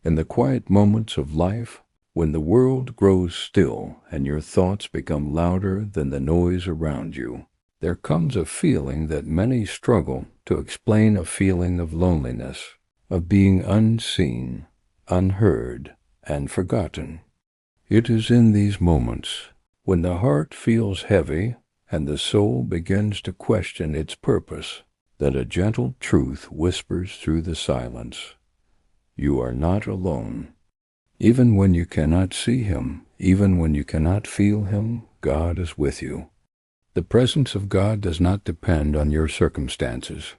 In the quiet moments of life, when the world grows still and your thoughts become louder than the noise around you, there comes a feeling that many struggle to explain, a feeling of loneliness, of being unseen, unheard, and forgotten. It is in these moments, when the heart feels heavy and the soul begins to question its purpose, that a gentle truth whispers through the silence. You are not alone. Even when you cannot see Him, even when you cannot feel Him, God is with you. The presence of God does not depend on your circumstances.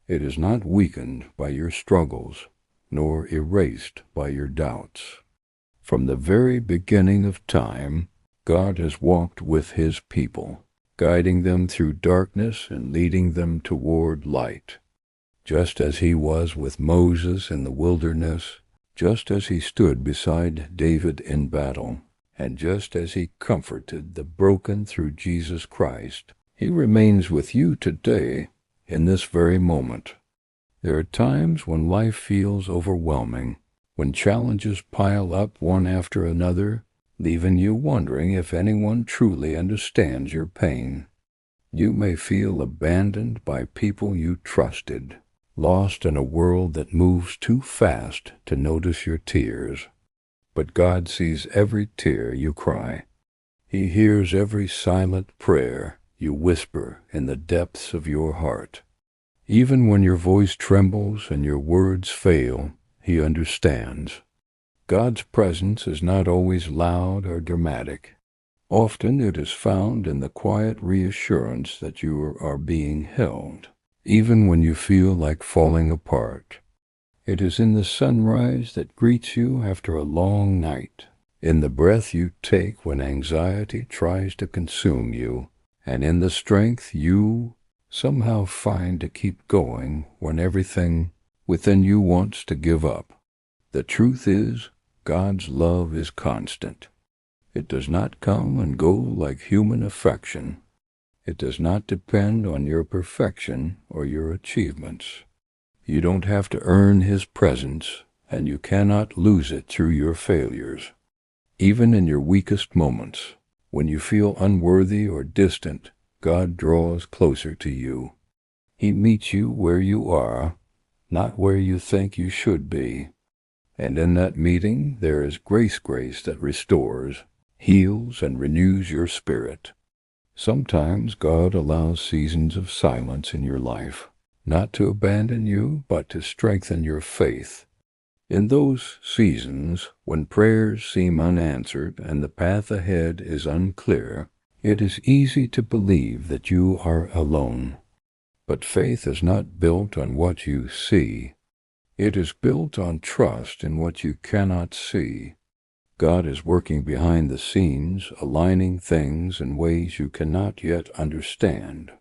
It is not weakened by your struggles, nor erased by your doubts. From the very beginning of time, God has walked with His people, guiding them through darkness and leading them toward light. Just as He was with Moses in the wilderness, just as He stood beside David in battle, and just as He comforted the broken through Jesus Christ, He remains with you today, in this very moment. There are times when life feels overwhelming, when challenges pile up one after another, leaving you wondering if anyone truly understands your pain. You may feel abandoned by people you trusted, lost in a world that moves too fast to notice your tears. But God sees every tear you cry. He hears every silent prayer you whisper in the depths of your heart. Even when your voice trembles and your words fail, He understands. God's presence is not always loud or dramatic. Often it is found in the quiet reassurance that you are being held, even when you feel like falling apart. It is in the sunrise that greets you after a long night, in the breath you take when anxiety tries to consume you, and in the strength you somehow find to keep going when everything within you wants to give up. The truth is, God's love is constant. It does not come and go like human affection. It does not depend on your perfection or your achievements. You don't have to earn His presence, and you cannot lose it through your failures. Even in your weakest moments, when you feel unworthy or distant, God draws closer to you. He meets you where you are, not where you think you should be. And in that meeting there is grace that restores, heals, and renews your spirit. Sometimes God allows seasons of silence in your life, not to abandon you, but to strengthen your faith. In those seasons, when prayers seem unanswered and the path ahead is unclear, it is easy to believe that you are alone. But faith is not built on what you see. It is built on trust in what you cannot see. God is working behind the scenes, aligning things in ways you cannot yet understand.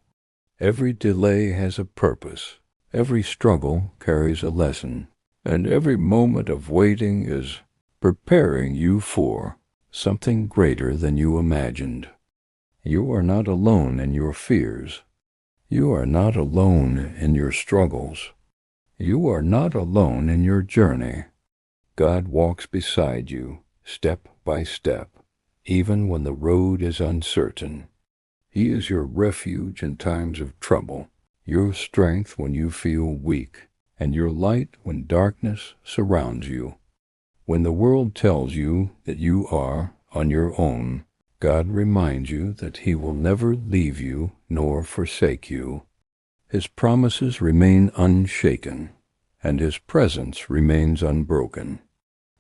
Every delay has a purpose. Every struggle carries a lesson. And every moment of waiting is preparing you for something greater than you imagined. You are not alone in your fears. You are not alone in your struggles. You are not alone in your journey. God walks beside you, step by step, even when the road is uncertain. He is your refuge in times of trouble, your strength when you feel weak, and your light when darkness surrounds you. When the world tells you that you are on your own, God reminds you that He will never leave you nor forsake you. His promises remain unshaken, and His presence remains unbroken.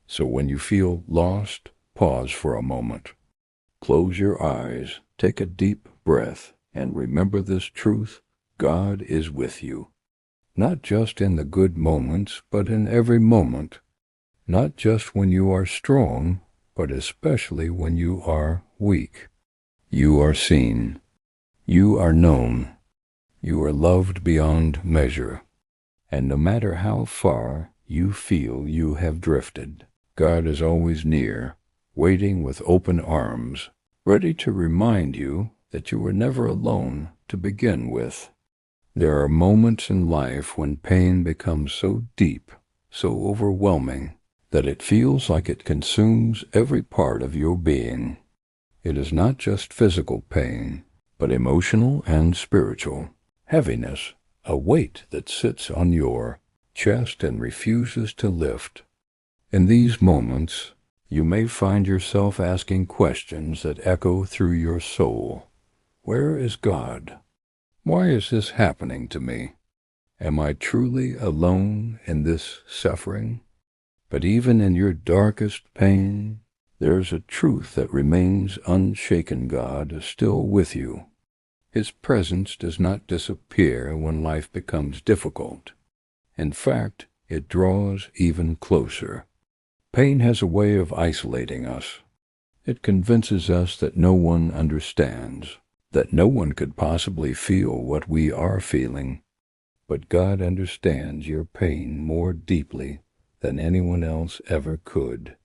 So when you feel lost, pause for a moment. Close your eyes, take a deep breath, and remember this truth: God is with you. Not just in the good moments, but in every moment. Not just when you are strong, but especially when you are weak. You are seen. You are known. You are loved beyond measure. And no matter how far you feel you have drifted, God is always near, waiting with open arms, ready to remind you that you were never alone to begin with. There are moments in life when pain becomes so deep, so overwhelming, that it feels like it consumes every part of your being. It is not just physical pain, but emotional and spiritual. Heaviness, a weight that sits on your chest and refuses to lift. In these moments, you may find yourself asking questions that echo through your soul. Where is God? Why is this happening to me? Am I truly alone in this suffering? But even in your darkest pain, there's a truth that remains unshaken. God is still with you. His presence does not disappear when life becomes difficult. In fact, it draws even closer. Pain has a way of isolating us. It convinces us that no one understands, that no one could possibly feel what we are feeling. But God understands your pain more deeply than anyone else ever could.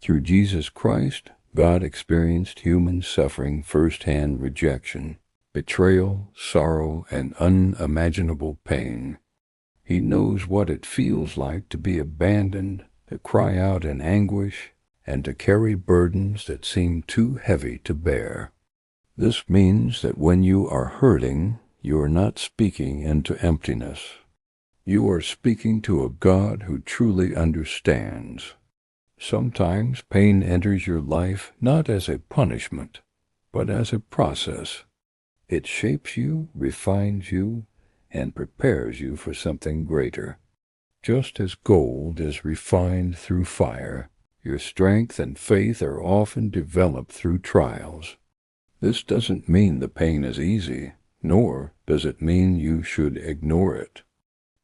Through Jesus Christ, God experienced human suffering, firsthand rejection, betrayal, sorrow, and unimaginable pain. He knows what it feels like to be abandoned, to cry out in anguish, and to carry burdens that seem too heavy to bear. This means that when you are hurting, you are not speaking into emptiness. You are speaking to a God who truly understands. Sometimes pain enters your life not as a punishment, but as a process. It shapes you, refines you, and prepares you for something greater. Just as gold is refined through fire, your strength and faith are often developed through trials. This doesn't mean the pain is easy, nor does it mean you should ignore it.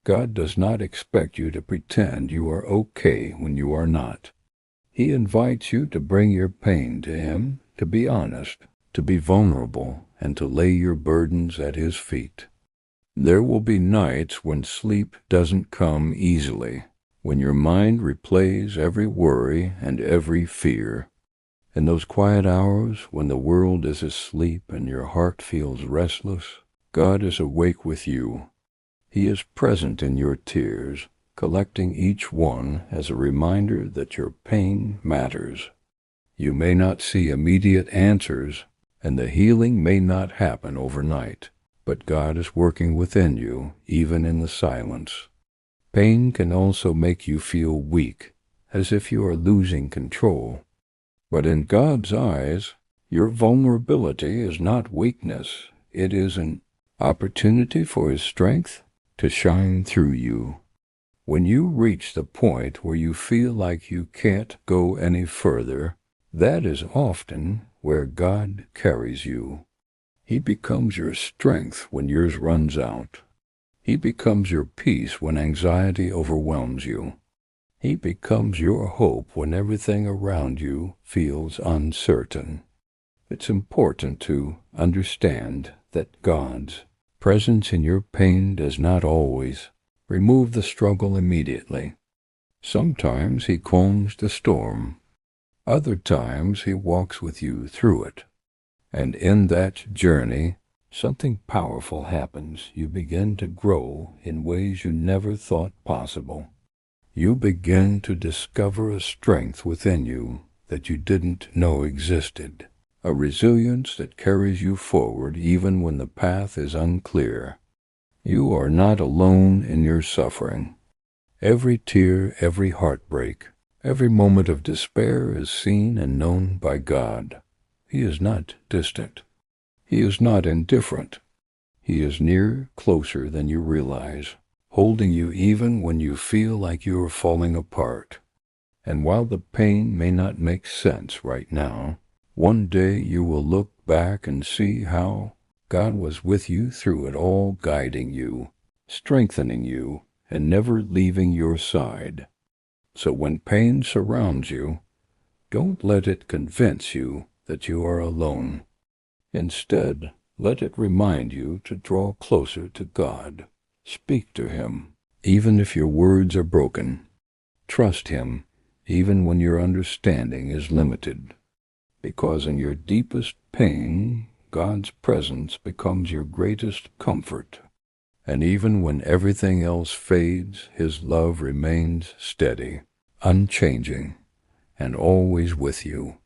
God does not expect you to pretend you are okay when you are not. He invites you to bring your pain to Him, to be honest, to be vulnerable, and to lay your burdens at His feet. There will be nights when sleep doesn't come easily, when your mind replays every worry and every fear. In those quiet hours when the world is asleep and your heart feels restless, God is awake with you. He is present in your tears, collecting each one as a reminder that your pain matters. You may not see immediate answers, and the healing may not happen overnight, but God is working within you, even in the silence. Pain can also make you feel weak, as if you are losing control. But in God's eyes, your vulnerability is not weakness. It is an opportunity for His strength to shine through you. When you reach the point where you feel like you can't go any further, that is often where God carries you. He becomes your strength when yours runs out. He becomes your peace when anxiety overwhelms you. He becomes your hope when everything around you feels uncertain. It's important to understand that God's presence in your pain does not always remove the struggle immediately. Sometimes He calms the storm. Other times He walks with you through it. And in that journey, something powerful happens. You begin to grow in ways you never thought possible. You begin to discover a strength within you that you didn't know existed, a resilience that carries you forward even when the path is unclear. You are not alone in your suffering. Every tear, every heartbreak, every moment of despair is seen and known by God. He is not distant. He is not indifferent. He is near, closer than you realize, holding you even when you feel like you are falling apart. And while the pain may not make sense right now, one day you will look back and see how God was with you through it all, guiding you, strengthening you, and never leaving your side. So when pain surrounds you, don't let it convince you that you are alone. Instead, let it remind you to draw closer to God. Speak to Him, even if your words are broken. Trust Him, even when your understanding is limited. Because in your deepest pain, God's presence becomes your greatest comfort. And even when everything else fades, His love remains steady, unchanging, and always with you.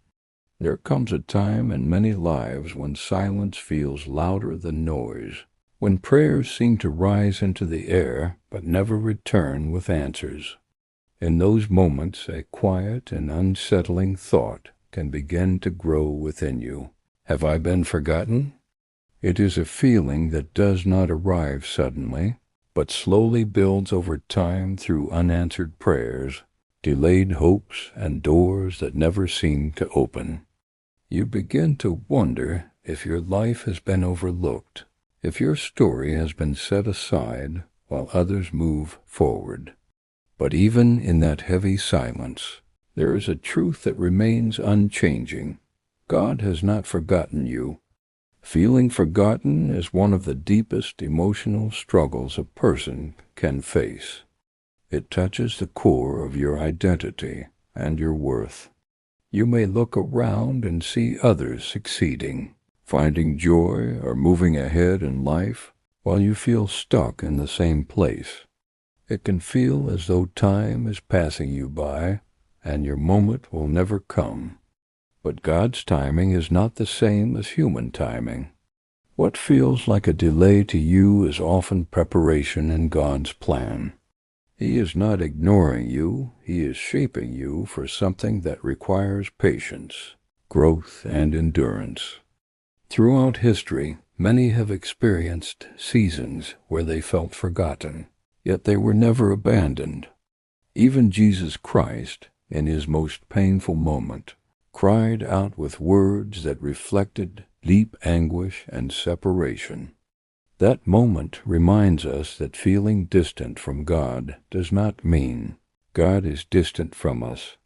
There comes a time in many lives when silence feels louder than noise, when prayers seem to rise into the air but never return with answers. In those moments, a quiet and unsettling thought can begin to grow within you. Have I been forgotten? It is a feeling that does not arrive suddenly, but slowly builds over time through unanswered prayers, delayed hopes, and doors that never seem to open. You begin to wonder if your life has been overlooked, if your story has been set aside while others move forward. But even in that heavy silence, there is a truth that remains unchanging. God has not forgotten you. Feeling forgotten is one of the deepest emotional struggles a person can face. It touches the core of your identity and your worth. You may look around and see others succeeding, finding joy or moving ahead in life, while you feel stuck in the same place. It can feel as though time is passing you by, and your moment will never come. But God's timing is not the same as human timing. What feels like a delay to you is often preparation in God's plan. He is not ignoring you, He is shaping you for something that requires patience, growth, and endurance. Throughout history, many have experienced seasons where they felt forgotten, yet they were never abandoned. Even Jesus Christ, in His most painful moment, cried out with words that reflected deep anguish and separation. That moment reminds us that feeling distant from God does not mean God is distant from us.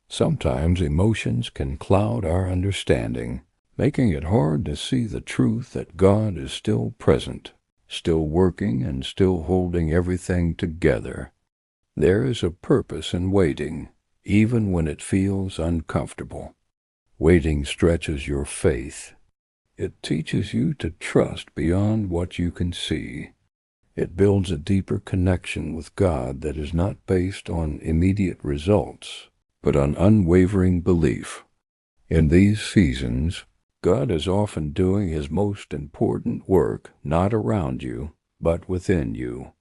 Sometimes emotions can cloud our understanding, making it hard to see the truth that God is still present, still working, and still holding everything together. There is a purpose in waiting, even when it feels uncomfortable. Waiting stretches your faith. It teaches you to trust beyond what you can see. It builds a deeper connection with God that is not based on immediate results, but on unwavering belief. In these seasons, God is often doing His most important work not around you, but within you.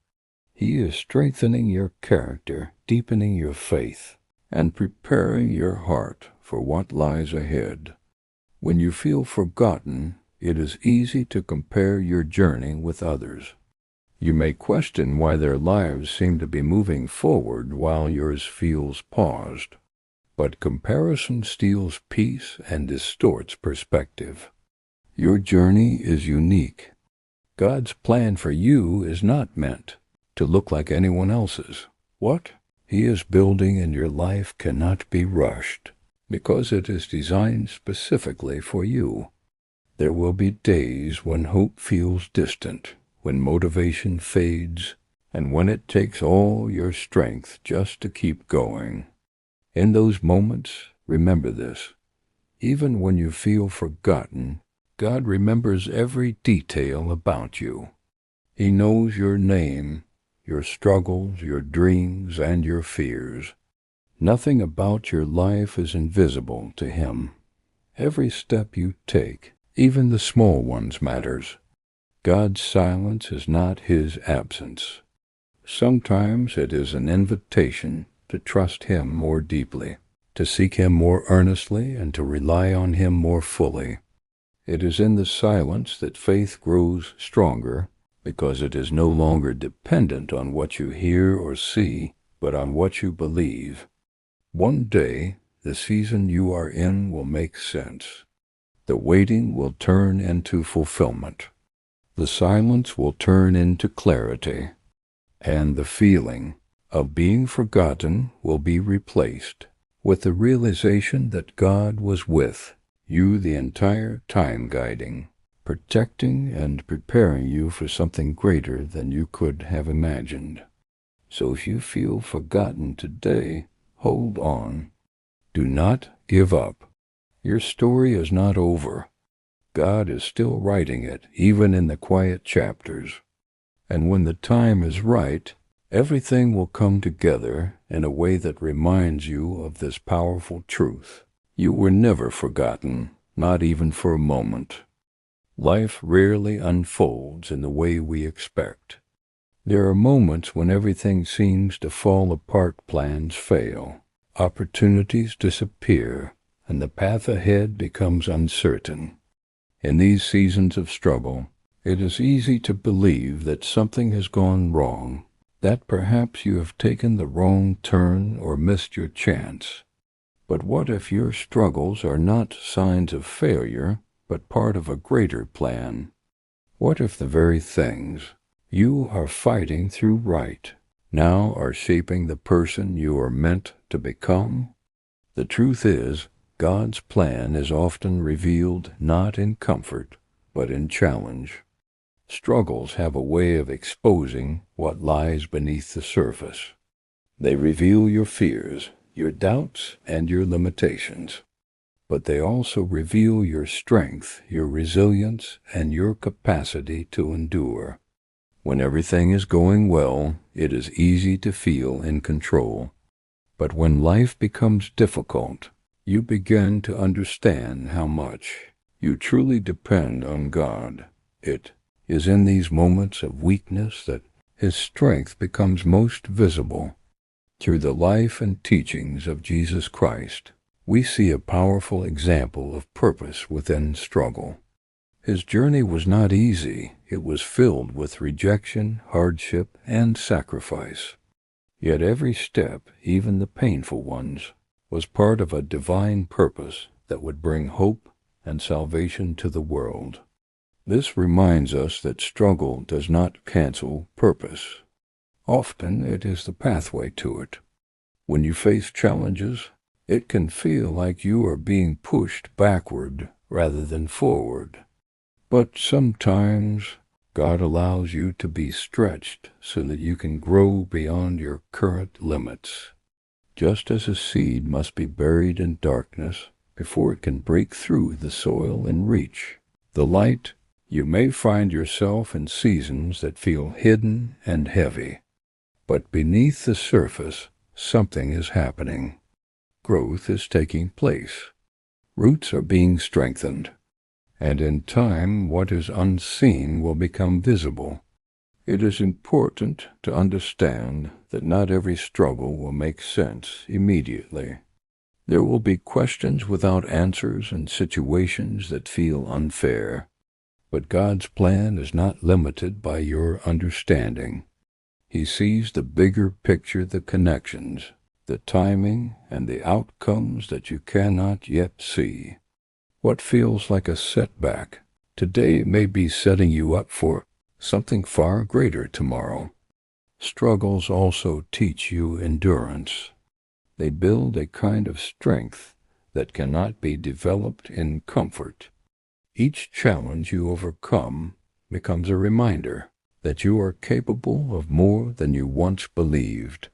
He is strengthening your character, deepening your faith, and preparing your heart for what lies ahead. When you feel forgotten, it is easy to compare your journey with others. You may question why their lives seem to be moving forward while yours feels paused. But comparison steals peace and distorts perspective. Your journey is unique. God's plan for you is not meant to look like anyone else's. What He is building in your life cannot be rushed, because it is designed specifically for you. There will be days when hope feels distant, when motivation fades, and when it takes all your strength just to keep going. In those moments, remember this. Even when you feel forgotten, God remembers every detail about you. He knows your name, your struggles, your dreams, and your fears. Nothing about your life is invisible to Him. Every step you take, even the small ones, matters. God's silence is not His absence. Sometimes it is an invitation to trust Him more deeply, to seek Him more earnestly, and to rely on Him more fully. It is in the silence that faith grows stronger, because it is no longer dependent on what you hear or see, but on what you believe. One day, the season you are in will make sense. The waiting will turn into fulfillment. The silence will turn into clarity, and the feeling of being forgotten will be replaced with the realization that God was with you the entire time, guiding, protecting, and preparing you for something greater than you could have imagined. So if you feel forgotten today, hold on. Do not give up. Your story is not over. God is still writing it, even in the quiet chapters. And when the time is right, Everything will come together in a way that reminds you of this powerful truth. You were never forgotten, not even for a moment. Life rarely unfolds in the way we expect. There are moments when everything seems to fall apart, plans fail, opportunities disappear, and the path ahead becomes uncertain. In these seasons of struggle, it is easy to believe that something has gone wrong, that perhaps you have taken the wrong turn or missed your chance. But what if your struggles are not signs of failure, but part of a greater plan? What if the very things you are fighting through right now are shaping the person you are meant to become? The truth is, God's plan is often revealed not in comfort, but in challenge. Struggles have a way of exposing what lies beneath the surface. They reveal your fears, your doubts, and your limitations. But they also reveal your strength, your resilience, and your capacity to endure. When everything is going well, it is easy to feel in control. But when life becomes difficult, you begin to understand how much you truly depend on God. It is in these moments of weakness that His strength becomes most visible. Through the life and teachings of Jesus Christ, we see a powerful example of purpose within struggle. His journey was not easy. It was filled with rejection, hardship, and sacrifice. Yet every step, even the painful ones, was part of a divine purpose that would bring hope and salvation to the world. This reminds us that struggle does not cancel purpose. Often it is the pathway to it. When you face challenges, it can feel like you are being pushed backward rather than forward. But sometimes God allows you to be stretched so that you can grow beyond your current limits. Just as a seed must be buried in darkness before it can break through the soil and reach the light, you may find yourself in seasons that feel hidden and heavy. But beneath the surface, something is happening. Growth is taking place. Roots are being strengthened. And in time, what is unseen will become visible. It is important to understand that not every struggle will make sense immediately. There will be questions without answers and situations that feel unfair. But God's plan is not limited by your understanding. He sees the bigger picture, the connections, the timing, and the outcomes that you cannot yet see. What feels like a setback today may be setting you up for something far greater tomorrow. Struggles also teach you endurance. They build a kind of strength that cannot be developed in comfort. Each challenge you overcome becomes a reminder that you are capable of more than you once believed.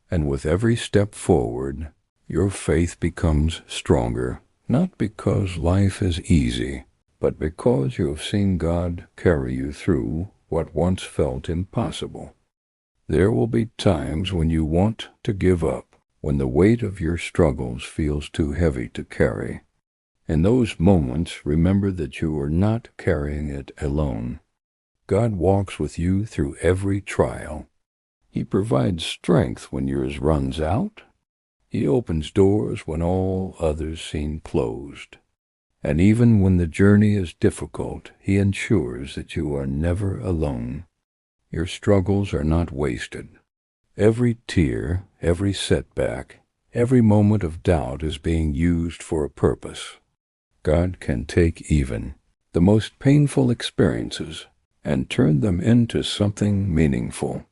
And with every step forward, your faith becomes stronger, not because life is easy, but because you have seen God carry you through what once felt impossible. There will be times when you want to give up, when the weight of your struggles feels too heavy to carry. In those moments, remember that you are not carrying it alone. God walks with you through every trial. He provides strength when yours runs out. He opens doors when all others seem closed. And even when the journey is difficult, He ensures that you are never alone. Your struggles are not wasted. Every tear, every setback, every moment of doubt is being used for a purpose. God can take even the most painful experiences and turn them into something meaningful.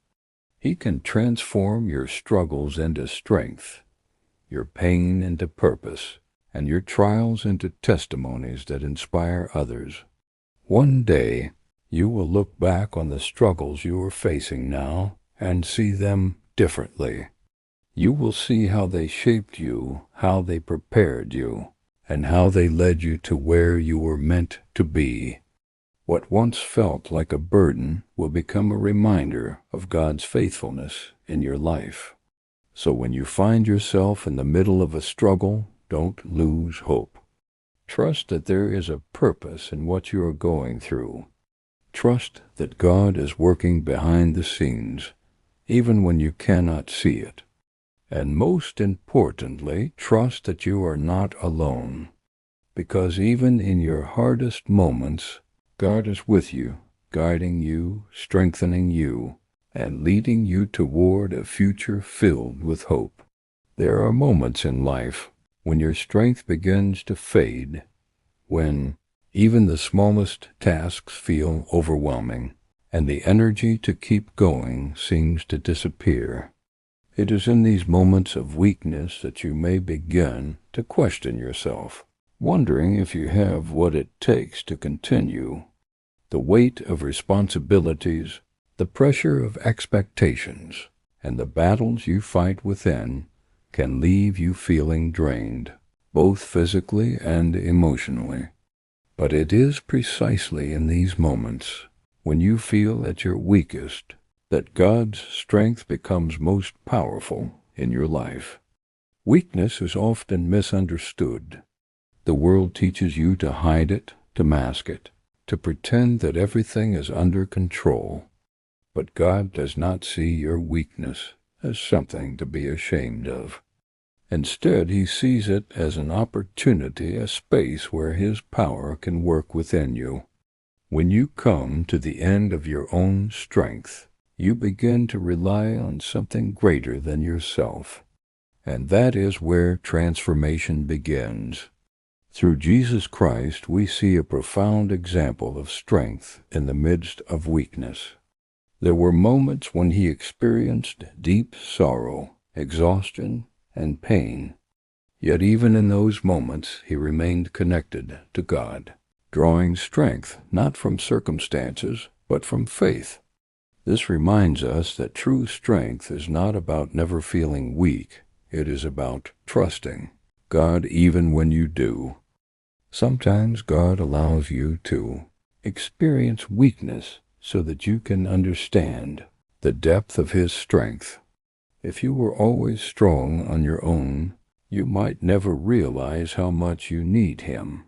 He can transform your struggles into strength, your pain into purpose, and your trials into testimonies that inspire others. One day, you will look back on the struggles you are facing now and see them differently. You will see how they shaped you, how they prepared you, and how they led you to where you were meant to be. What once felt like a burden will become a reminder of God's faithfulness in your life. So when you find yourself in the middle of a struggle, don't lose hope. Trust that there is a purpose in what you are going through. Trust that God is working behind the scenes, even when you cannot see it. And most importantly, trust that you are not alone, because even in your hardest moments, God is with you, guiding you, strengthening you, and leading you toward a future filled with hope. There are moments in life when your strength begins to fade, when even the smallest tasks feel overwhelming, and the energy to keep going seems to disappear. It is in these moments of weakness that you may begin to question yourself, wondering if you have what it takes to continue. The weight of responsibilities, the pressure of expectations, and the battles you fight within can leave you feeling drained, both physically and emotionally. But it is precisely in these moments, when you feel at your weakest, that God's strength becomes most powerful in your life. Weakness is often misunderstood. The world teaches you to hide it, to mask it, to pretend that everything is under control. But God does not see your weakness as something to be ashamed of. Instead, He sees it as an opportunity, a space where His power can work within you. When you come to the end of your own strength, you begin to rely on something greater than yourself. And that is where transformation begins. Through Jesus Christ, we see a profound example of strength in the midst of weakness. There were moments when He experienced deep sorrow, exhaustion, and pain. Yet even in those moments, He remained connected to God, drawing strength not from circumstances, but from faith. This reminds us that true strength is not about never feeling weak. It is about trusting God even when you do. Sometimes God allows you to experience weakness so that you can understand the depth of His strength. If you were always strong on your own, you might never realize how much you need Him.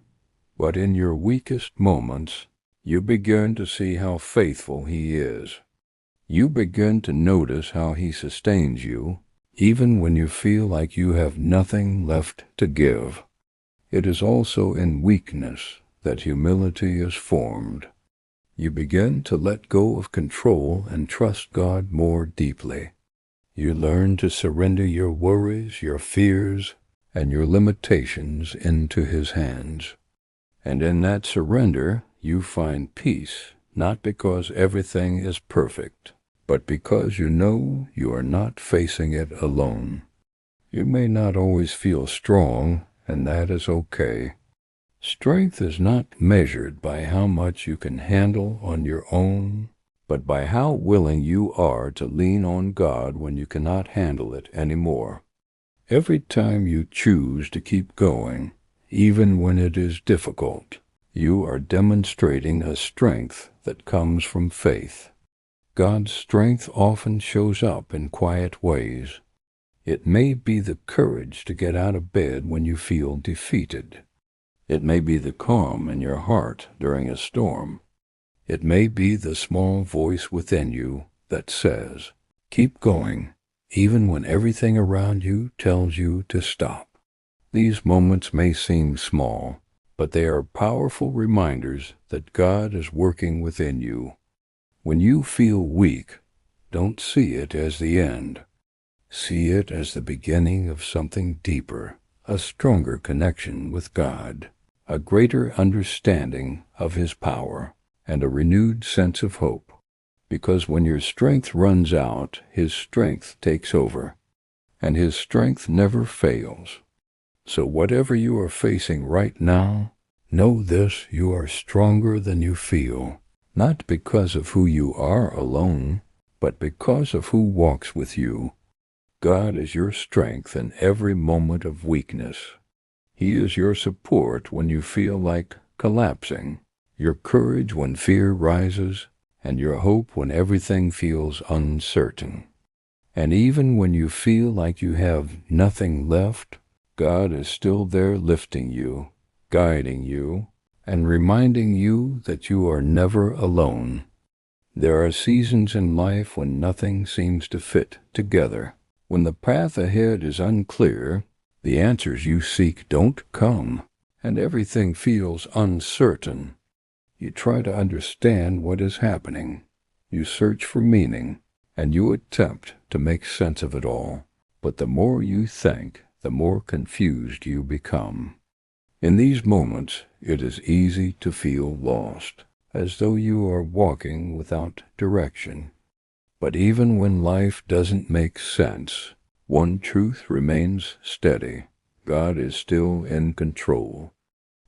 But in your weakest moments, you begin to see how faithful He is. You begin to notice how He sustains you, even when you feel like you have nothing left to give. It is also in weakness that humility is formed. You begin to let go of control and trust God more deeply. You learn to surrender your worries, your fears, and your limitations into His hands. And in that surrender, you find peace, not because everything is perfect, but because you know you are not facing it alone. You may not always feel strong, and that is okay. Strength is not measured by how much you can handle on your own, but by how willing you are to lean on God when you cannot handle it anymore. Every time you choose to keep going, even when it is difficult, you are demonstrating a strength that comes from faith. God's strength often shows up in quiet ways. It may be the courage to get out of bed when you feel defeated. It may be the calm in your heart during a storm. It may be the small voice within you that says, "Keep going," even when everything around you tells you to stop. These moments may seem small, but they are powerful reminders that God is working within you. When you feel weak, don't see it as the end. See it as the beginning of something deeper, a stronger connection with God, a greater understanding of His power, and a renewed sense of hope. Because when your strength runs out, His strength takes over, and His strength never fails. So whatever you are facing right now, know this: you are stronger than you feel. Not because of who you are alone, but because of who walks with you. God is your strength in every moment of weakness. He is your support when you feel like collapsing, your courage when fear rises, and your hope when everything feels uncertain. And even when you feel like you have nothing left, God is still there lifting you, guiding you, and reminding you that you are never alone. There are seasons in life when nothing seems to fit together. When the path ahead is unclear, the answers you seek don't come, and everything feels uncertain. You try to understand what is happening. You search for meaning, and you attempt to make sense of it all. But the more you think, the more confused you become. In these moments, it is easy to feel lost, as though you are walking without direction. But even when life doesn't make sense, one truth remains steady. God is still in control.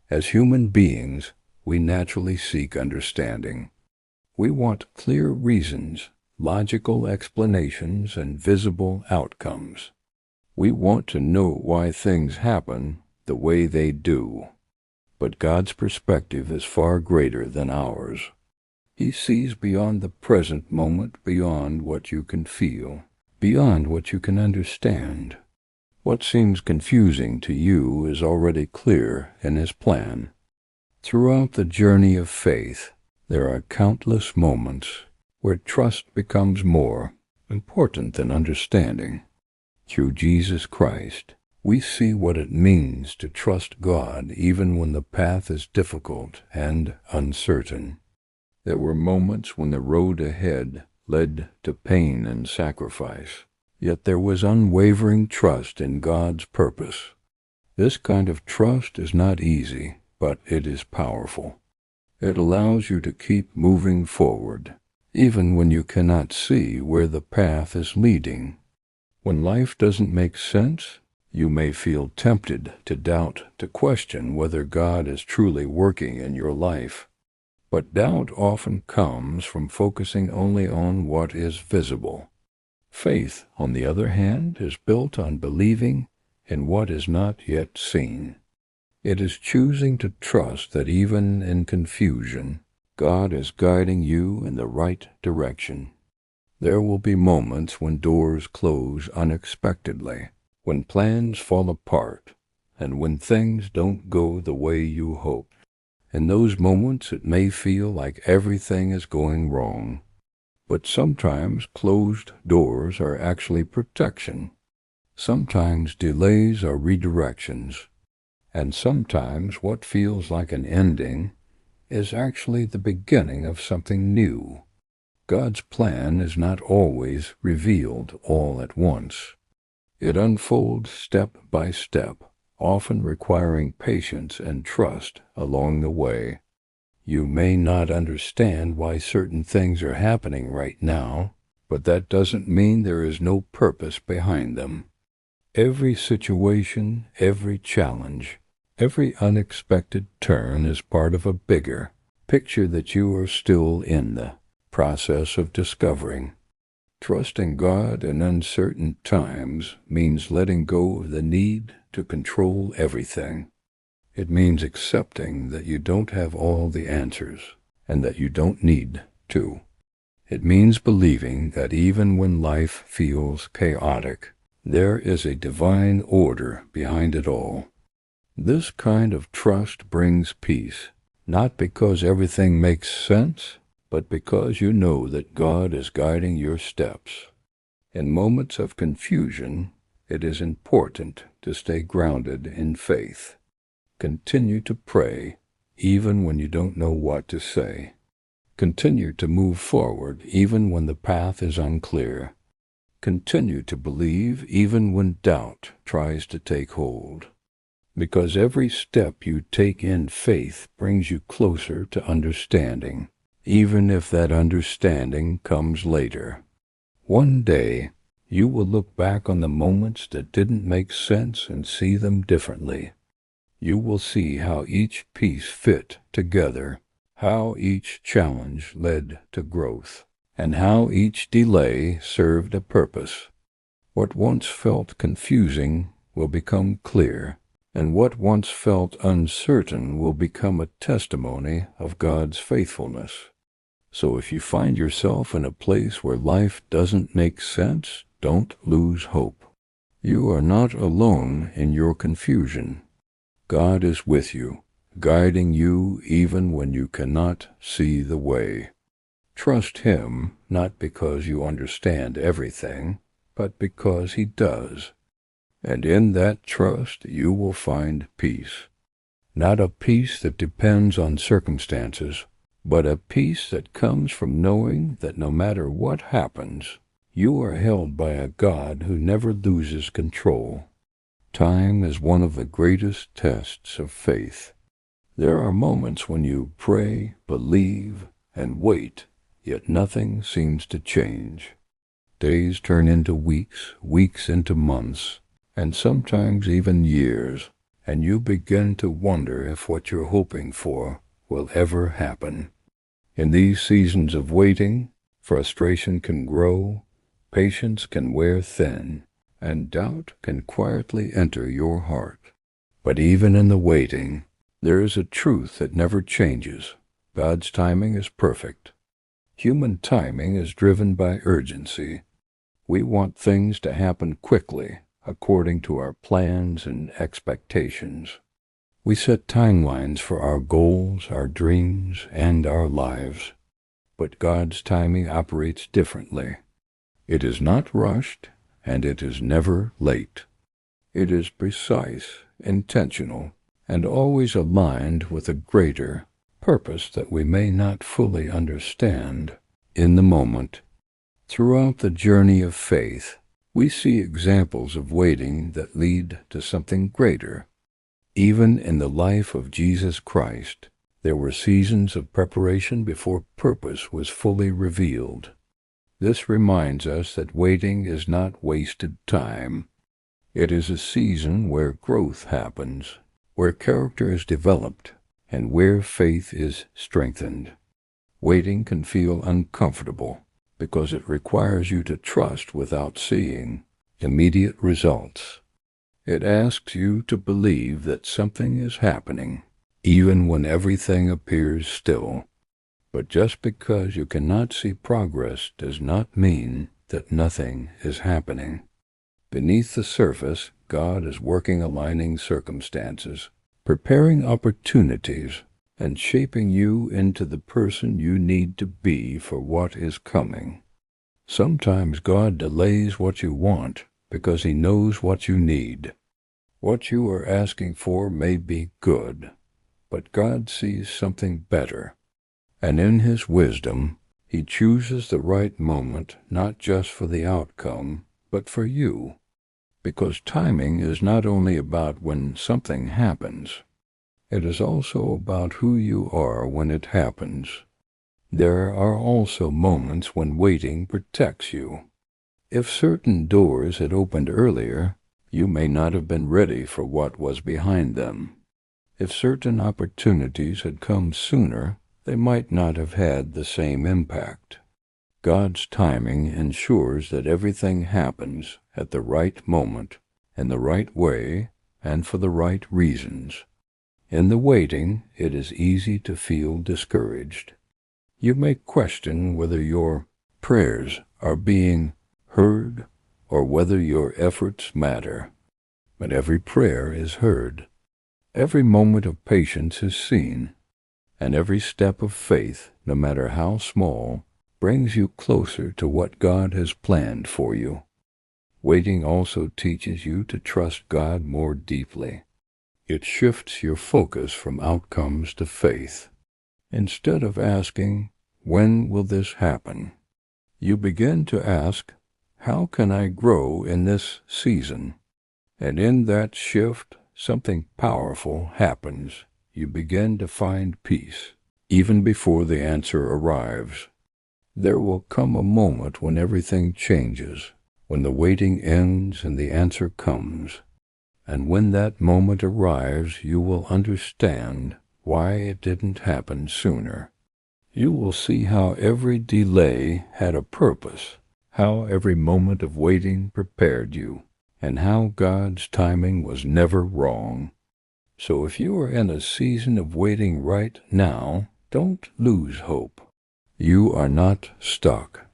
As human beings, we naturally seek understanding. We want clear reasons, logical explanations, and visible outcomes. We want to know why things happen the way they do. But God's perspective is far greater than ours. He sees beyond the present moment, beyond what you can feel, beyond what you can understand. What seems confusing to you is already clear in His plan. Throughout the journey of faith, there are countless moments where trust becomes more important than understanding. Through Jesus Christ, we see what it means to trust God even when the path is difficult and uncertain. There were moments when the road ahead led to pain and sacrifice, yet there was unwavering trust in God's purpose. This kind of trust is not easy, but it is powerful. It allows you to keep moving forward, even when you cannot see where the path is leading. When life doesn't make sense, you may feel tempted to doubt, to question whether God is truly working in your life. But doubt often comes from focusing only on what is visible. Faith, on the other hand, is built on believing in what is not yet seen. It is choosing to trust that even in confusion, God is guiding you in the right direction. There will be moments when doors close unexpectedly, when plans fall apart, and when things don't go the way you hoped. In those moments, it may feel like everything is going wrong. But sometimes closed doors are actually protection. Sometimes delays are redirections. And sometimes what feels like an ending is actually the beginning of something new. God's plan is not always revealed all at once. It unfolds step by step, often requiring patience and trust along the way. You may not understand why certain things are happening right now, but that doesn't mean there is no purpose behind them. Every situation, every challenge, every unexpected turn is part of a bigger picture that you are still in the process of discovering. Trusting God in uncertain times means letting go of the need to control everything. It means accepting that you don't have all the answers and that you don't need to. It means believing that even when life feels chaotic, there is a divine order behind it all. This kind of trust brings peace, not because everything makes sense, but because you know that God is guiding your steps. In moments of confusion, it is important to stay grounded in faith. Continue to pray, even when you don't know what to say. Continue to move forward, even when the path is unclear. Continue to believe, even when doubt tries to take hold. Because every step you take in faith brings you closer to understanding, even if that understanding comes later. One day, you will look back on the moments that didn't make sense and see them differently. You will see how each piece fit together, how each challenge led to growth, and how each delay served a purpose. What once felt confusing will become clear, And what once felt uncertain will become a testimony of God's faithfulness. So if you find yourself in a place where life doesn't make sense, don't lose hope. You are not alone in your confusion. God is with you, guiding you even when you cannot see the way. Trust Him not because you understand everything, but because He does. And in that trust you will find peace. Not a peace that depends on circumstances, but a peace that comes from knowing that no matter what happens, you are held by a God who never loses control. Time is one of the greatest tests of faith. There are moments when you pray, believe, and wait, yet nothing seems to change. Days turn into weeks, weeks into months, and sometimes even years, and you begin to wonder if what you're hoping for will ever happen. In these seasons of waiting, frustration can grow, patience can wear thin, and doubt can quietly enter your heart. But even in the waiting, there is a truth that never changes. God's timing is perfect. Human timing is driven by urgency. We want things to happen quickly, according to our plans and expectations. We set timelines for our goals, our dreams, and our lives. But God's timing operates differently. It is not rushed, and it is never late. It is precise, intentional, and always aligned with a greater purpose that we may not fully understand in the moment. Throughout the journey of faith, we see examples of waiting that lead to something greater. Even in the life of Jesus Christ, there were seasons of preparation before purpose was fully revealed. This reminds us that waiting is not wasted time. It is a season where growth happens, where character is developed, and where faith is strengthened. Waiting can feel uncomfortable because it requires you to trust without seeing immediate results. It asks you to believe that something is happening, even when everything appears still. But just because you cannot see progress does not mean that nothing is happening. Beneath the surface, God is working, aligning circumstances, preparing opportunities, and shaping you into the person you need to be for what is coming. Sometimes God delays what you want because He knows what you need. What you are asking for may be good, but God sees something better. And in His wisdom, He chooses the right moment not just for the outcome, but for you. Because timing is not only about when something happens, it is also about who you are when it happens. There are also moments when waiting protects you. If certain doors had opened earlier, you may not have been ready for what was behind them. If certain opportunities had come sooner, they might not have had the same impact. God's timing ensures that everything happens at the right moment, in the right way, and for the right reasons. In the waiting, it is easy to feel discouraged. You may question whether your prayers are being heard or whether your efforts matter. But every prayer is heard. Every moment of patience is seen. And every step of faith, no matter how small, brings you closer to what God has planned for you. Waiting also teaches you to trust God more deeply. It shifts your focus from outcomes to faith. Instead of asking, "When will this happen?" you begin to ask, "How can I grow in this season?" And in that shift, something powerful happens. You begin to find peace, even before the answer arrives. There will come a moment when everything changes, when the waiting ends and the answer comes. And when that moment arrives, you will understand why it didn't happen sooner. You will see how every delay had a purpose, how every moment of waiting prepared you, and how God's timing was never wrong. So if you are in a season of waiting right now, don't lose hope. You are not stuck.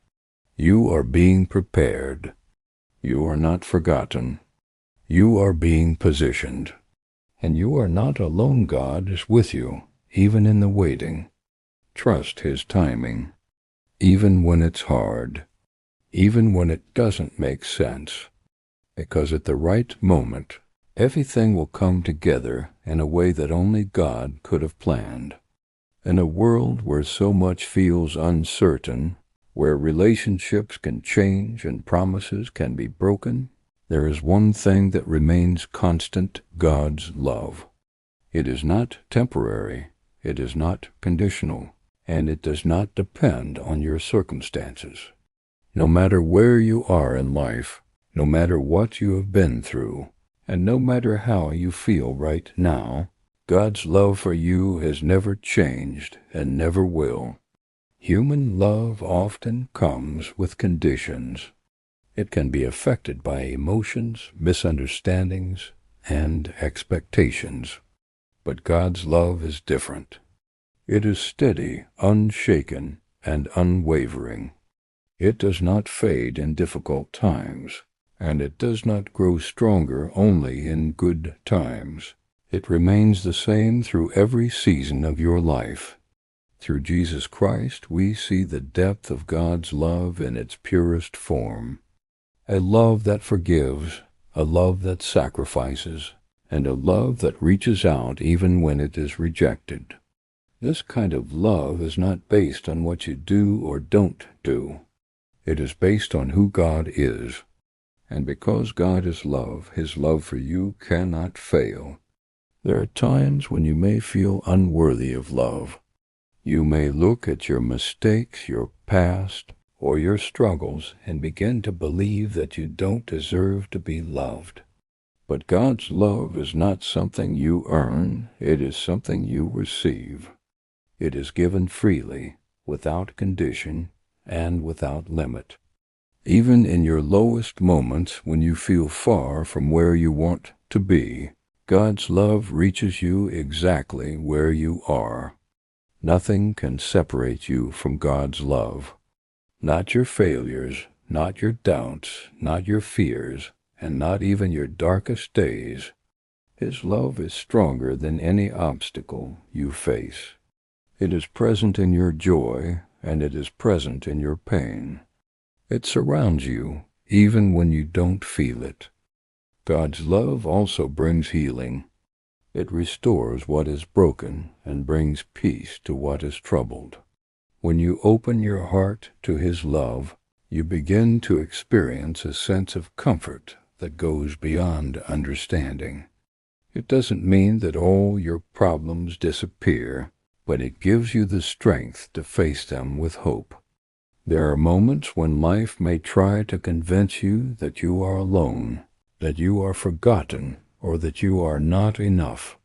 You are being prepared. You are not forgotten. You are being positioned. And you are not alone. God is with you, even in the waiting. Trust His timing, even when it's hard, even when it doesn't make sense. Because at the right moment, everything will come together in a way that only God could have planned. In a world where so much feels uncertain, where relationships can change and promises can be broken, there is one thing that remains constant: God's love. It is not temporary, it is not conditional, and it does not depend on your circumstances. No matter where you are in life, no matter what you have been through, and no matter how you feel right now, God's love for you has never changed and never will. Human love often comes with conditions. It can be affected by emotions, misunderstandings, and expectations. But God's love is different. It is steady, unshaken, and unwavering. It does not fade in difficult times, and it does not grow stronger only in good times. It remains the same through every season of your life. Through Jesus Christ, we see the depth of God's love in its purest form. A love that forgives, a love that sacrifices, and a love that reaches out even when it is rejected. This kind of love is not based on what you do or don't do. It is based on who God is. And because God is love, His love for you cannot fail. There are times when you may feel unworthy of love. You may look at your mistakes, your past, or your struggles and begin to believe that you don't deserve to be loved. But God's love is not something you earn, it is something you receive. It is given freely, without condition, and without limit. Even in your lowest moments, when you feel far from where you want to be, God's love reaches you exactly where you are. Nothing can separate you from God's love. Not your failures, not your doubts, not your fears, and not even your darkest days. His love is stronger than any obstacle you face. It is present in your joy, and it is present in your pain. It surrounds you, even when you don't feel it. God's love also brings healing. It restores what is broken and brings peace to what is troubled. When you open your heart to His love, you begin to experience a sense of comfort that goes beyond understanding. It doesn't mean that all your problems disappear, but it gives you the strength to face them with hope. There are moments when life may try to convince you that you are alone, that you are forgotten, or that you are not enough.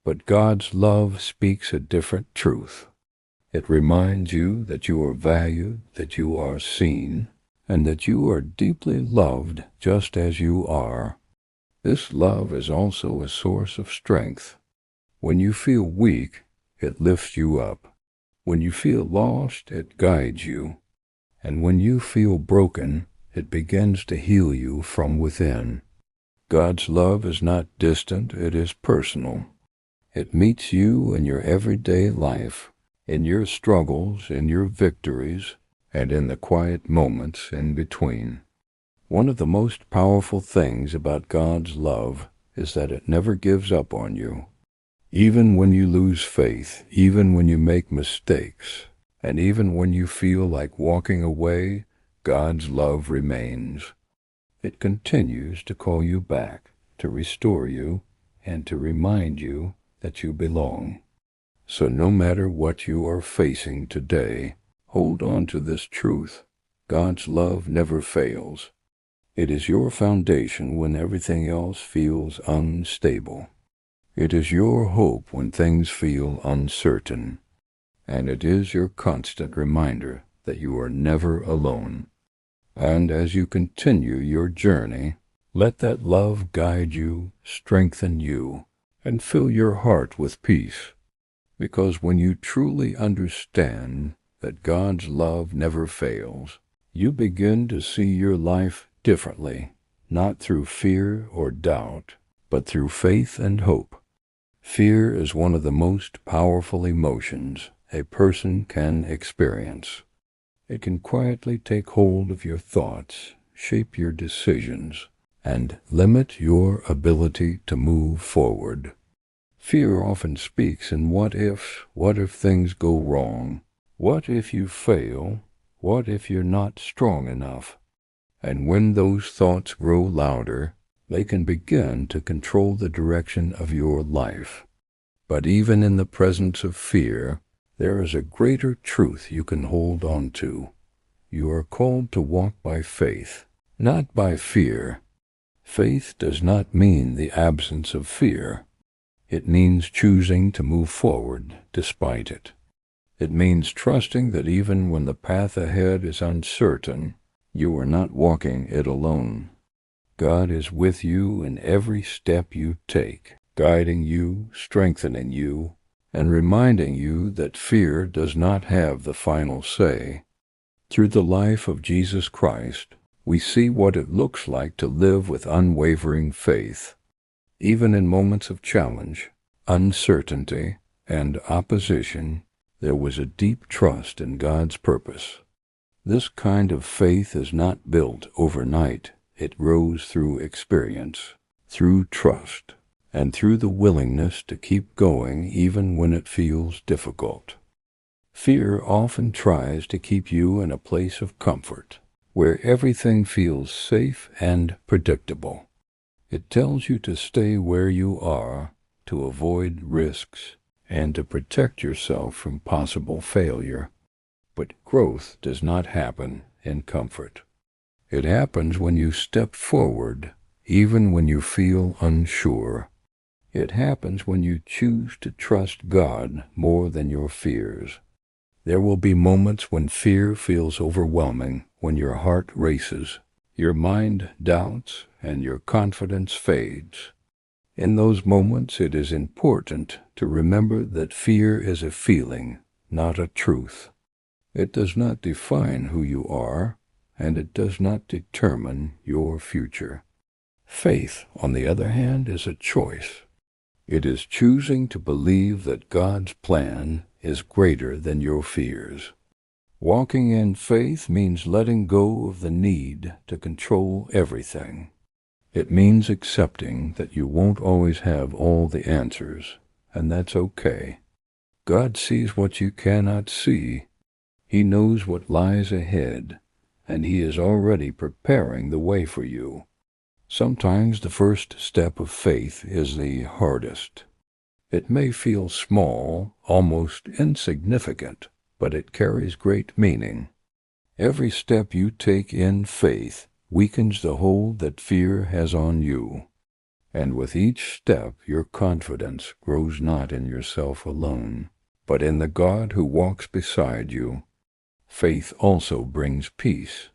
But God's love speaks a different truth. It reminds you that you are valued, that you are seen, and that you are deeply loved just as you are. This love is also a source of strength. When you feel weak, it lifts you up. When you feel lost, it guides you. And when you feel broken, it begins to heal you from within. God's love is not distant, it is personal. It meets you in your everyday life, in your struggles, in your victories, and in the quiet moments in between. One of the most powerful things about God's love is that it never gives up on you. Even when you lose faith, even when you make mistakes, and even when you feel like walking away, God's love remains. It continues to call you back, to restore you, and to remind you that you belong. So no matter what you are facing today, hold on to this truth. God's love never fails. It is your foundation when everything else feels unstable. It is your hope when things feel uncertain. And it is your constant reminder that you are never alone. And as you continue your journey, let that love guide you, strengthen you, and fill your heart with peace. Because when you truly understand that God's love never fails, you begin to see your life differently, not through fear or doubt, but through faith and hope. Fear is one of the most powerful emotions a person can experience. It can quietly take hold of your thoughts, shape your decisions, and limit your ability to move forward. Fear often speaks in what if things go wrong? What if you fail? What if you're not strong enough? And when those thoughts grow louder, they can begin to control the direction of your life. But even in the presence of fear, there is a greater truth you can hold on to. You are called to walk by faith, not by fear. Faith does not mean the absence of fear. It means choosing to move forward despite it. It means trusting that even when the path ahead is uncertain, you are not walking it alone. God is with you in every step you take, guiding you, strengthening you, and reminding you that fear does not have the final say. Through the life of Jesus Christ, we see what it looks like to live with unwavering faith. Even in moments of challenge, uncertainty, and opposition, there was a deep trust in God's purpose. This kind of faith is not built overnight. It grows through experience, through trust, and through the willingness to keep going even when it feels difficult. Fear often tries to keep you in a place of comfort, where everything feels safe and predictable. It tells you to stay where you are, to avoid risks, and to protect yourself from possible failure. But growth does not happen in comfort. It happens when you step forward, even when you feel unsure. It happens when you choose to trust God more than your fears. There will be moments when fear feels overwhelming, when your heart races, your mind doubts, and your confidence fades. In those moments, it is important to remember that fear is a feeling, not a truth. It does not define who you are, and it does not determine your future. Faith, on the other hand, is a choice. It is choosing to believe that God's plan is greater than your fears. Walking in faith means letting go of the need to control everything. It means accepting that you won't always have all the answers, and that's okay. God sees what you cannot see. He knows what lies ahead, and He is already preparing the way for you. Sometimes the first step of faith is the hardest. It may feel small, almost insignificant, but it carries great meaning. Every step you take in faith weakens the hold that fear has on you. And with each step, your confidence grows not in yourself alone, but in the God who walks beside you. Faith also brings peace.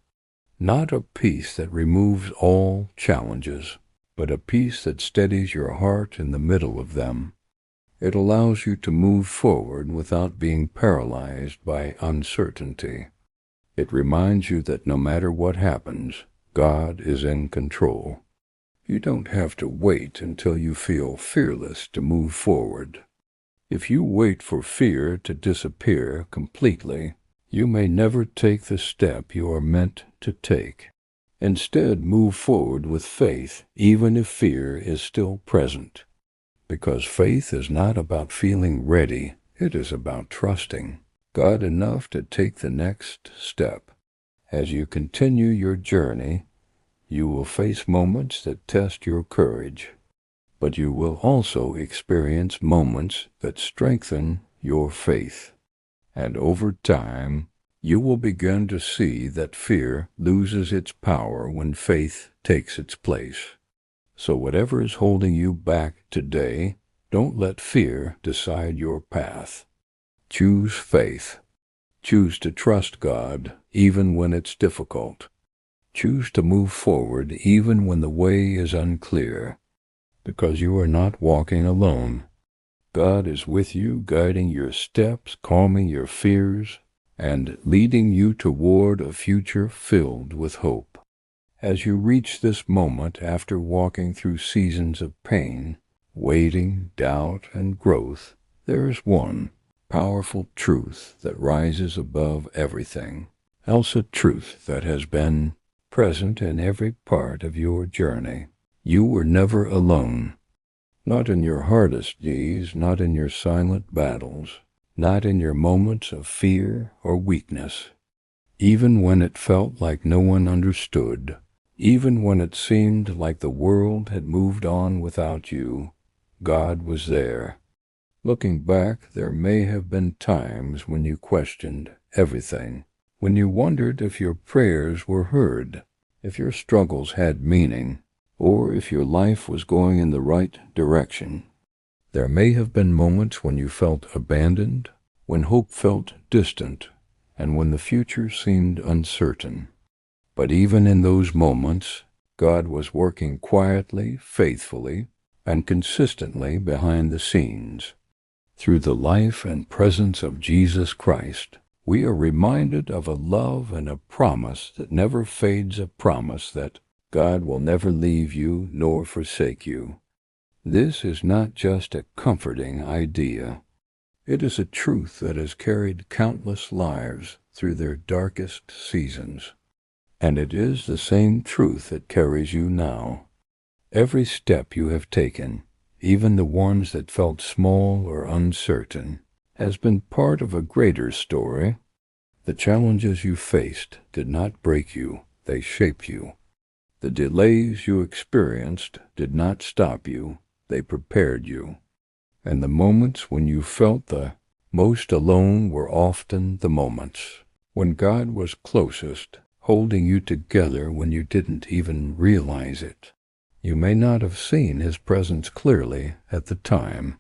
Not a peace that removes all challenges, but a peace that steadies your heart in the middle of them. It allows you to move forward without being paralyzed by uncertainty. It reminds you that no matter what happens, God is in control. You don't have to wait until you feel fearless to move forward. If you wait for fear to disappear completely, you may never take the step you are meant to take. Instead, move forward with faith, even if fear is still present. Because faith is not about feeling ready, it is about trusting God enough to take the next step. As you continue your journey, you will face moments that test your courage, but you will also experience moments that strengthen your faith. And over time, you will begin to see that fear loses its power when faith takes its place. So whatever is holding you back today, don't let fear decide your path. Choose faith. Choose to trust God even when it's difficult. Choose to move forward even when the way is unclear. because you are not walking alone. God is with you, guiding your steps, calming your fears, and leading you toward a future filled with hope. As you reach this moment after walking through seasons of pain, waiting, doubt, and growth, there is one powerful truth that rises above everything else, a truth that has been present in every part of your journey. You were never alone. Not in your hardest days, not in your silent battles, not in your moments of fear or weakness. Even when it felt like no one understood, even when it seemed like the world had moved on without you, God was there. Looking back, there may have been times when you questioned everything, when you wondered if your prayers were heard, if your struggles had meaning, or if your life was going in the right direction. There may have been moments when you felt abandoned, when hope felt distant, and when the future seemed uncertain. But even in those moments, God was working quietly, faithfully, and consistently behind the scenes. Through the life and presence of Jesus Christ, we are reminded of a love and a promise that never fades, a promise that God will never leave you nor forsake you. This is not just a comforting idea. It is a truth that has carried countless lives through their darkest seasons. And it is the same truth that carries you now. Every step you have taken, even the ones that felt small or uncertain, has been part of a greater story. The challenges you faced did not break you, they shaped you. The delays you experienced did not stop you, they prepared you. And the moments when you felt the most alone were often the moments when God was closest, holding you together when you didn't even realize it. You may not have seen His presence clearly at the time.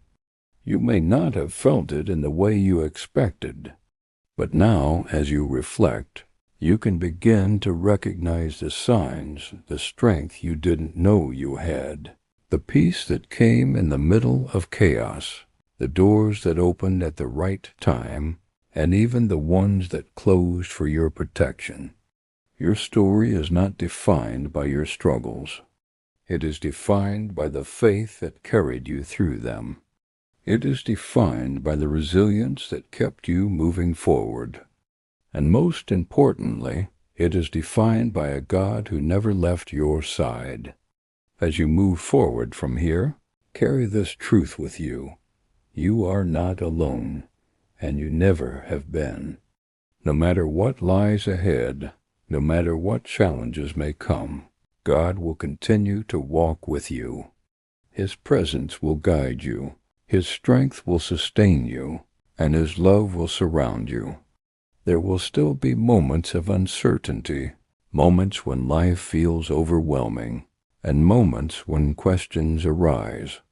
You may not have felt it in the way you expected. But now, as you reflect, you can begin to recognize the signs, the strength you didn't know you had, the peace that came in the middle of chaos, the doors that opened at the right time, and even the ones that closed for your protection. Your story is not defined by your struggles. It is defined by the faith that carried you through them. It is defined by the resilience that kept you moving forward. And most importantly, it is defined by a God who never left your side. As you move forward from here, carry this truth with you. You are not alone, and you never have been. No matter what lies ahead, no matter what challenges may come, God will continue to walk with you. His presence will guide you. His strength will sustain you, and His love will surround you. There will still be moments of uncertainty, moments when life feels overwhelming, and moments when questions arise.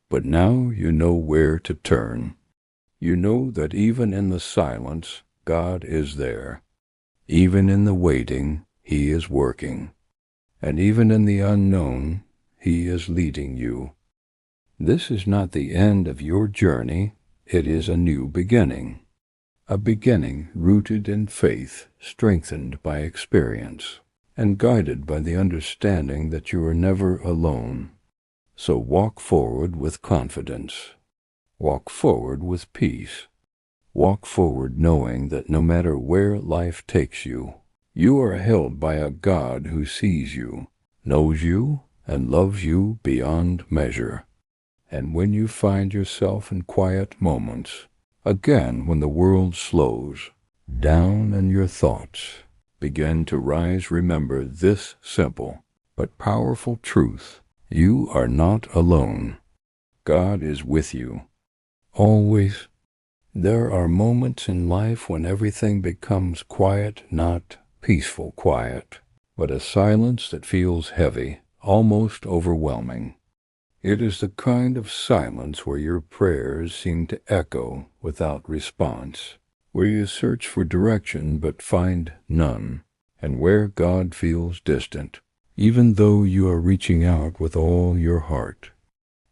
But now you know where to turn. You know that even in the silence, God is there. Even in the waiting, He is working. And even in the unknown, He is leading you. This is not the end of your journey, it is a new beginning. A beginning rooted in faith, strengthened by experience, and guided by the understanding that you are never alone. So walk forward with confidence. Walk forward with peace. Walk forward knowing that no matter where life takes you, you are held by a God who sees you, knows you, and loves you beyond measure. And when you find yourself in quiet moments, again when the world slows down and your thoughts begin to rise, remember this simple but powerful truth. You are not alone. God is with you. Always. There are moments in life when everything becomes quiet, not peaceful quiet, but a silence that feels heavy, almost overwhelming. It is the kind of silence where your prayers seem to echo without response, where you search for direction but find none, and where God feels distant, even though you are reaching out with all your heart.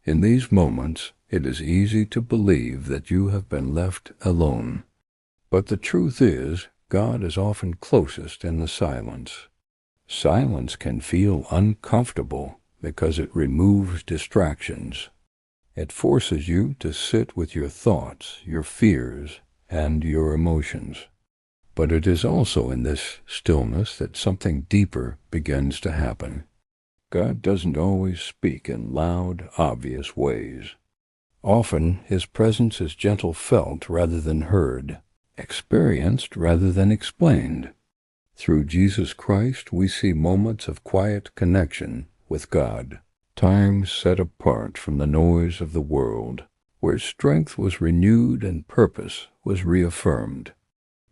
In these moments, it is easy to believe that you have been left alone. But the truth is, God is often closest in the silence. Silence can feel uncomfortable because it removes distractions. It forces you to sit with your thoughts, your fears, and your emotions. But it is also in this stillness that something deeper begins to happen. God doesn't always speak in loud, obvious ways. Often, His presence is gentle felt rather than heard, experienced rather than explained. Through Jesus Christ, we see moments of quiet connection with God, times set apart from the noise of the world, where strength was renewed and purpose was reaffirmed.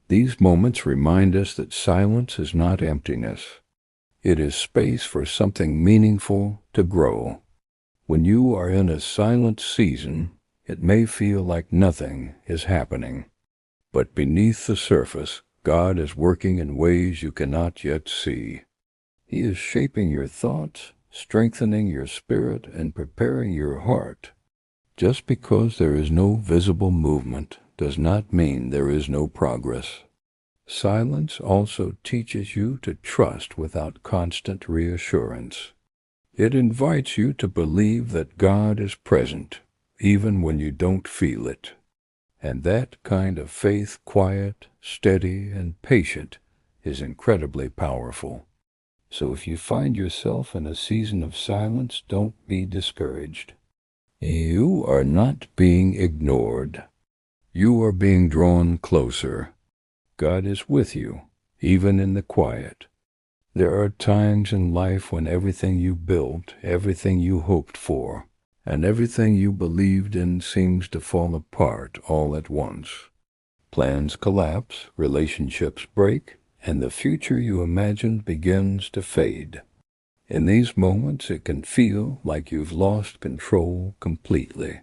These moments remind us that silence is not emptiness. It is space for something meaningful to grow. When you are in a silent season, it may feel like nothing is happening. But beneath the surface, God is working in ways you cannot yet see. He is shaping your thoughts, strengthening your spirit, and preparing your heart. Just because there is no visible movement does not mean there is no progress. Silence also teaches you to trust without constant reassurance. It invites you to believe that God is present, even when you don't feel it. And that kind of faith, quiet, steady, and patient, is incredibly powerful. So if you find yourself in a season of silence, don't be discouraged. You are not being ignored. You are being drawn closer. God is with you, even in the quiet. There are times in life when everything you built, everything you hoped for, and everything you believed in seems to fall apart all at once. Plans collapse, relationships break, and the future you imagined begins to fade. In these moments, it can feel like you've lost control completely.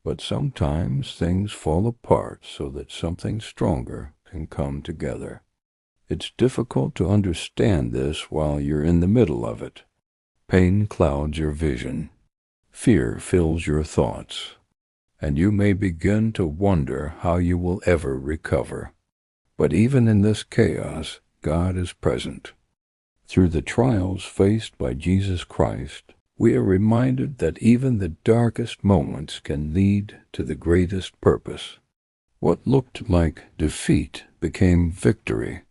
But sometimes things fall apart so that something stronger can come together. It's difficult to understand this while you're in the middle of it. Pain clouds your vision. Fear fills your thoughts. And you may begin to wonder how you will ever recover. But even in this chaos, God is present. Through the trials faced by Jesus Christ, we are reminded that even the darkest moments can lead to the greatest purpose. What looked like defeat became victory.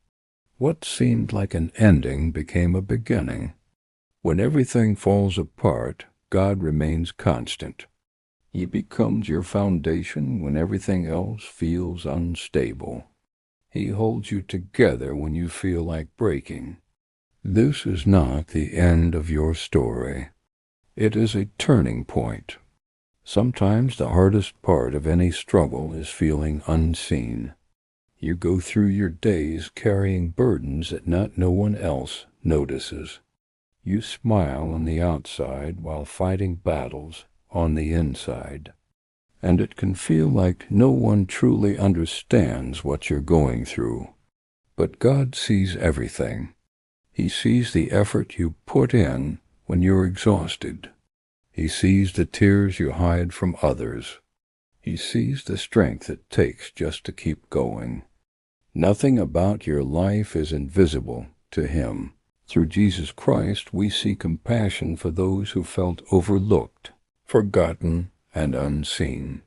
What seemed like an ending became a beginning. When everything falls apart, God remains constant. He becomes your foundation when everything else feels unstable. He holds you together when you feel like breaking. This is not the end of your story. It is a turning point. Sometimes the hardest part of any struggle is feeling unseen. You go through your days carrying burdens that no one else notices. You smile on the outside while fighting battles on the inside. And it can feel like no one truly understands what you're going through. But God sees everything. He sees the effort you put in when you're exhausted. He sees the tears you hide from others. He sees the strength it takes just to keep going. Nothing about your life is invisible to Him. Through Jesus Christ, we see compassion for those who felt overlooked, forgotten, and unseen.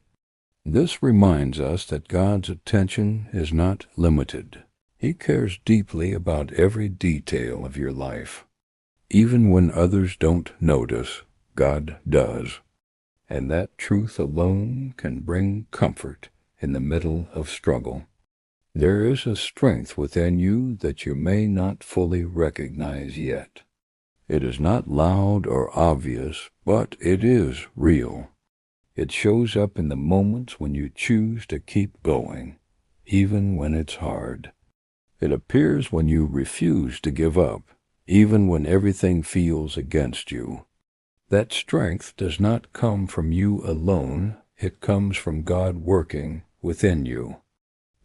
This reminds us that God's attention is not limited. He cares deeply about every detail of your life. Even when others don't notice, God does. And that truth alone can bring comfort in the middle of struggle. There is a strength within you that you may not fully recognize yet. It is not loud or obvious, but it is real. It shows up in the moments when you choose to keep going, even when it's hard. It appears when you refuse to give up, even when everything feels against you. That strength does not come from you alone, it comes from God working within you.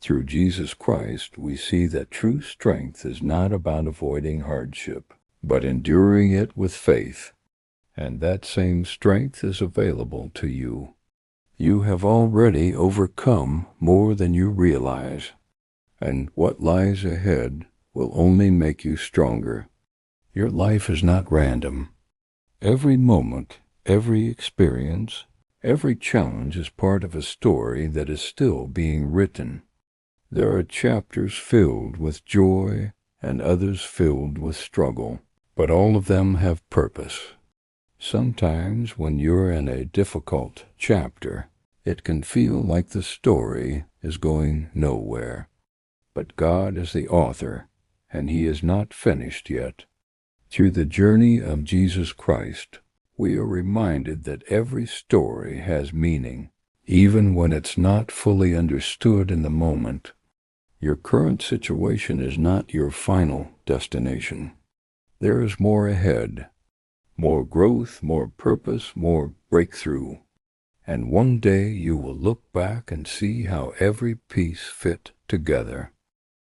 Through Jesus Christ, we see that true strength is not about avoiding hardship, but enduring it with faith. and that same strength is available to you. You have already overcome more than you realize, and what lies ahead will only make you stronger. Your life is not random. Every moment, every experience, every challenge is part of a story that is still being written. There are chapters filled with joy and others filled with struggle, but all of them have purpose. Sometimes when you're in a difficult chapter, it can feel like the story is going nowhere. But God is the author, and He is not finished yet. Through the journey of Jesus Christ, we are reminded that every story has meaning, even when it's not fully understood in the moment. Your current situation is not your final destination. There is more ahead. More growth, more purpose, more breakthrough. And one day you will look back and see how every piece fit together.